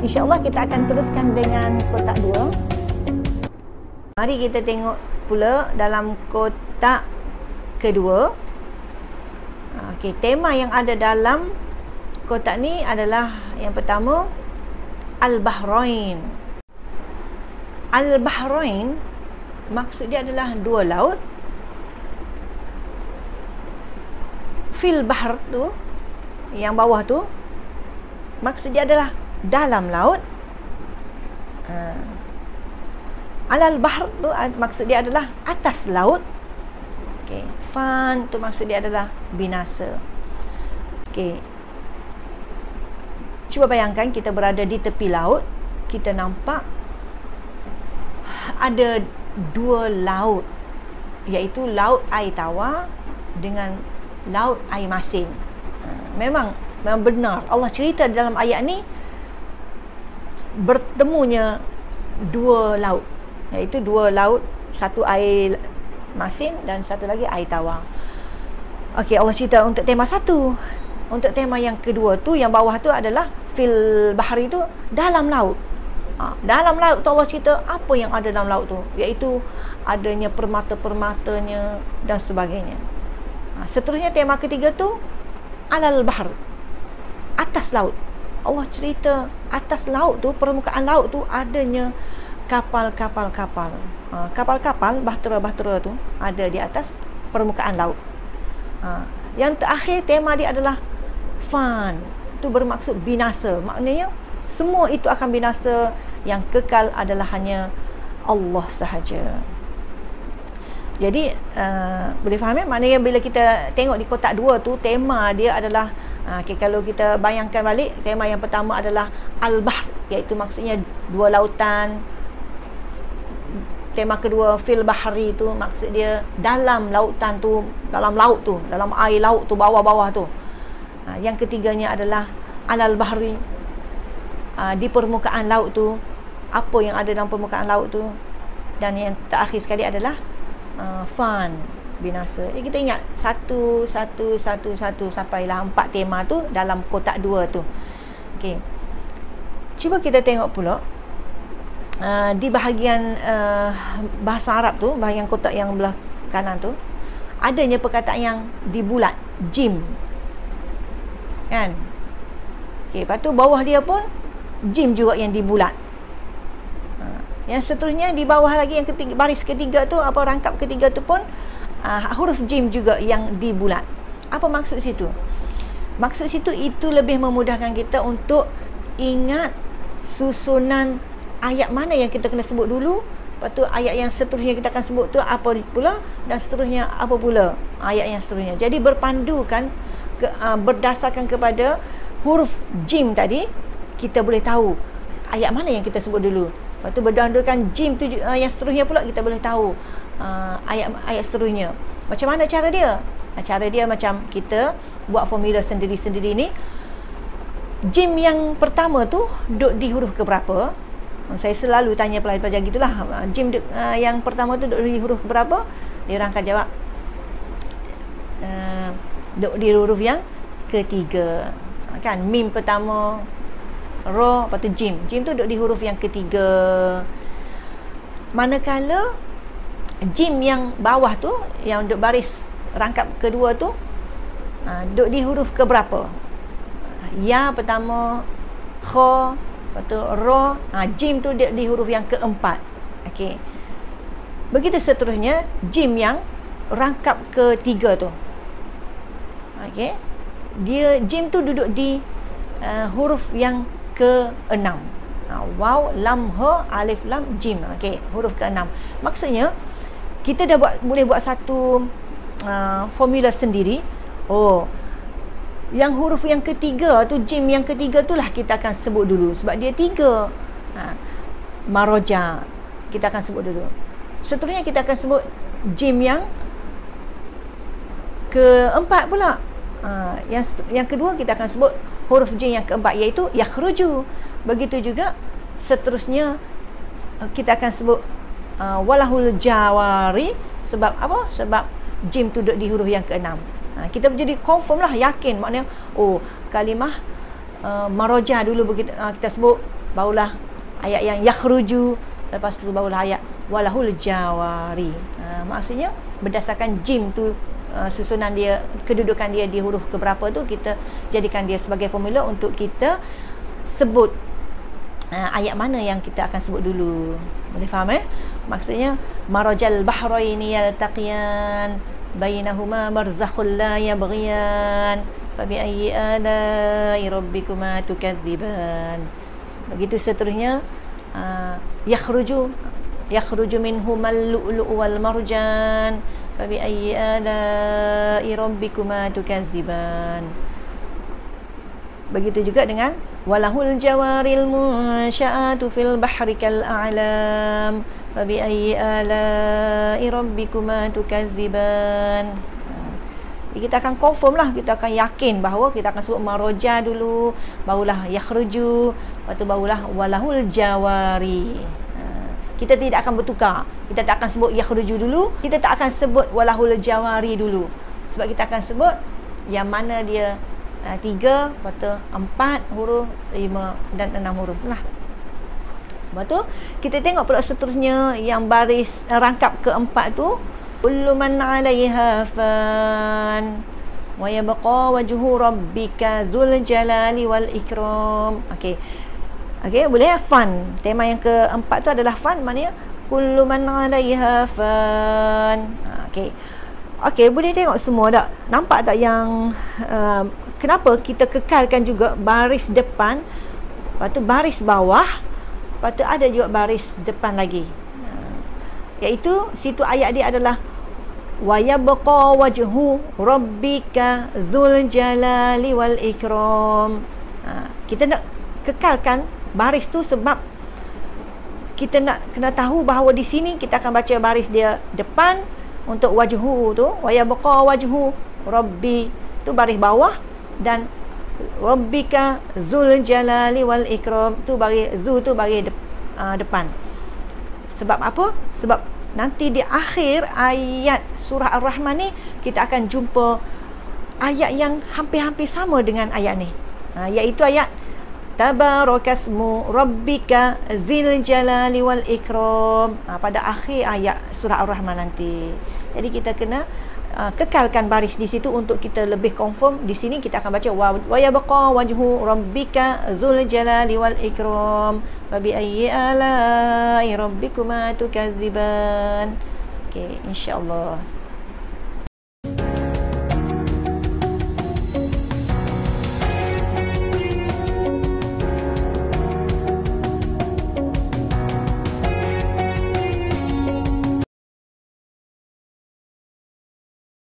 InsyaAllah kita akan teruskan dengan kotak 2. Mari kita tengok pula dalam kotak kedua. Okey, tema yang ada dalam kotak ni adalah yang pertama Al-Bahrain. Al-Bahrain maksud dia adalah dua laut. Fil bahr tu, yang bawah tu, maksud dia adalah dalam laut. Alal bahr tu maksud dia adalah atas laut. Okey, fan tu maksud dia adalah binasa. Okey. Cuba bayangkan kita berada di tepi laut, kita nampak ada dua laut, iaitu laut air tawar dengan laut air masin. Memang benar Allah cerita dalam ayat ni bertemunya dua laut, iaitu dua laut, satu air masin dan satu lagi air tawar. Okey, Allah cerita untuk tema satu. Untuk tema yang kedua tu, yang bawah tu adalah fil bahari tu, dalam laut. Dalam laut tu Allah cerita apa yang ada dalam laut tu, iaitu adanya permata-permatanya dan sebagainya. Seterusnya tema ketiga tu alal bahr, atas laut. Allah cerita atas laut tu, permukaan laut tu adanya kapal-kapal. Kapal-kapal, bahtera-bahtera tu ada di atas permukaan laut. Yang terakhir tema dia adalah fan. Itu bermaksud binasa. Maknanya semua itu akan binasa, yang kekal adalah hanya Allah sahaja. Jadi boleh faham ya? Maknanya bila kita tengok di kotak 2 tu, tema dia adalah kalau kita bayangkan balik, tema yang pertama adalah Al-Bahr, iaitu maksudnya dua lautan. Tema kedua fil bahari tu maksud dia dalam lautan tu, dalam laut tu, dalam air laut tu, bawah-bawah tu. Yang ketiganya adalah alal bahri, di permukaan laut tu, apa yang ada dalam permukaan laut tu. Dan yang terakhir sekali adalah fan, binasa. Jadi kita ingat satu sampailah 4 tema tu dalam kotak 2 tu. Okey. Cuba kita tengok pula di bahagian bahasa Arab tu, bahagian kotak yang belah kanan tu, adanya perkataan yang dibulat, jim. Kan? Okey, lepas tu bawah dia pun jim juga yang dibulat. Yang seterusnya di bawah lagi, yang ketiga, baris ketiga tu, apa rangkap ketiga tu pun huruf jim juga yang dibulat. Apa maksud situ? Maksud situ itu lebih memudahkan kita untuk ingat susunan ayat mana yang kita kena sebut dulu, lepas tu ayat yang seterusnya kita akan sebut tu apa pula, dan seterusnya apa pula ayat yang seterusnya. Jadi berpandukan berdasarkan kepada huruf jim tadi, kita boleh tahu ayat mana yang kita sebut dulu. Lepas tu berdasarkan jim tu yang seterusnya pula, kita boleh tahu ayat seterusnya. Macam mana cara dia? Cara dia macam kita buat formula sendiri-sendiri ni. Jim yang pertama tu duduk di huruf ke berapa? Saya selalu tanya pelajar-pelajar gitulah. Jim yang pertama tu duduk di huruf ke berapa? Dia orang akan jawab duduk di huruf yang ketiga. Kan mim pertama, ro, lepas tu jim. Jim tu duduk di huruf yang ketiga. Manakala jim yang bawah tu, yang duduk baris rangkap kedua tu, duduk di huruf ke berapa? Ya pertama, kha, lepas tu ro, jim tu duduk di huruf yang keempat. Okey. Begitu seterusnya jim yang rangkap ketiga tu. Okey. Dia jim tu duduk di huruf yang ke-6. Waw, lam, ha, alif, lam, jim. Okey, huruf ke-6. Maksudnya kita dah boleh buat satu formula sendiri. Oh, yang huruf yang ketiga tu, jim yang ketiga tu lah kita akan sebut dulu, sebab dia 3. Maroja kita akan sebut dulu. Seterusnya kita akan sebut jim yang keempat pula. Yang kedua kita akan sebut huruf jim yang keempat, iaitu yakhruju. Begitu juga seterusnya kita akan sebut walahul jawari. Sebab apa? Sebab jim tu duduk di huruf yang ke-6. Kita jadi confirm lah, yakin. Maknanya kalimah maroja dulu begitu, kita sebut barulah ayat yang yakhruju, lepas tu barulah ayat walahul jawari. Maksudnya berdasarkan jim tu, susunan dia, kedudukan dia di huruf keberapa tu, kita jadikan dia sebagai formula untuk kita sebut ayat mana yang kita akan sebut dulu. Boleh faham maksudnya marajal bahraini yaltaqiyan bainahuma barzakhul la yabghiyan fabi ayyi ala'i rabbikuma tukadziban. Begitu seterusnya, yakhruju minhumal lu'lu'u wal marjan fabi ayyi ala'i rabbikuma tukadziban. Begitu juga dengan walahul jawaril munsya'atu fil bahri kal a'lam fabi ayyi ala'i rabbikuma tukadziban. Kita akan confirm lah, kita akan yakin bahawa kita akan sebut maroja dulu, barulah yakhruju, lepas tu barulah walahul jawari. Kita tidak akan bertukar, kita tak akan sebut yakhruju dulu, kita tak akan sebut walahul jawari dulu, sebab kita akan sebut yang mana dia 3, lepas tu 4 huruf, 5 dan 6 huruf lah. Lepas tu kita tengok pula seterusnya yang baris rangkap keempat tu, kullu man 'alaiha fan wa yabqa wajhu rabbika dzul jalali wal ikram. Okey, boleh fan. Tema yang keempat tu adalah fan, maknanya kullu man 'alaiha fan. Okey, boleh tengok semua tak? Nampak tak yang kenapa kita kekalkan juga baris depan, lepas tu baris bawah, lepas tu ada juga baris depan lagi. Iaitu situ ayat dia adalah wa yabqa wajhu rabbika dzul jalali wal ikram. Kita nak kekalkan baris tu sebab kita nak kena tahu bahawa di sini kita akan baca baris dia depan untuk wajhu tu, wa yabqa wajhu rabbi tu baris bawah, dan rabbika dzul jalali wal ikram tu baris zu tu baris depan. Sebab apa? Sebab nanti di akhir ayat surah Ar-Rahman ni kita akan jumpa ayat yang hampir-hampir sama dengan ayat ni, iaitu ayat tabarakasmu rabbika dzil jalali wal ikram, pada akhir ayat surah Ar-Rahman nanti. Jadi kita kena kekalkan baris di situ untuk kita lebih confirm. Di sini kita akan baca wa yabqa wajhu rabbika dzul jalali wal ikram fabi ayyi ala'i rabbikuma tukadziban. Okey, insya-Allah.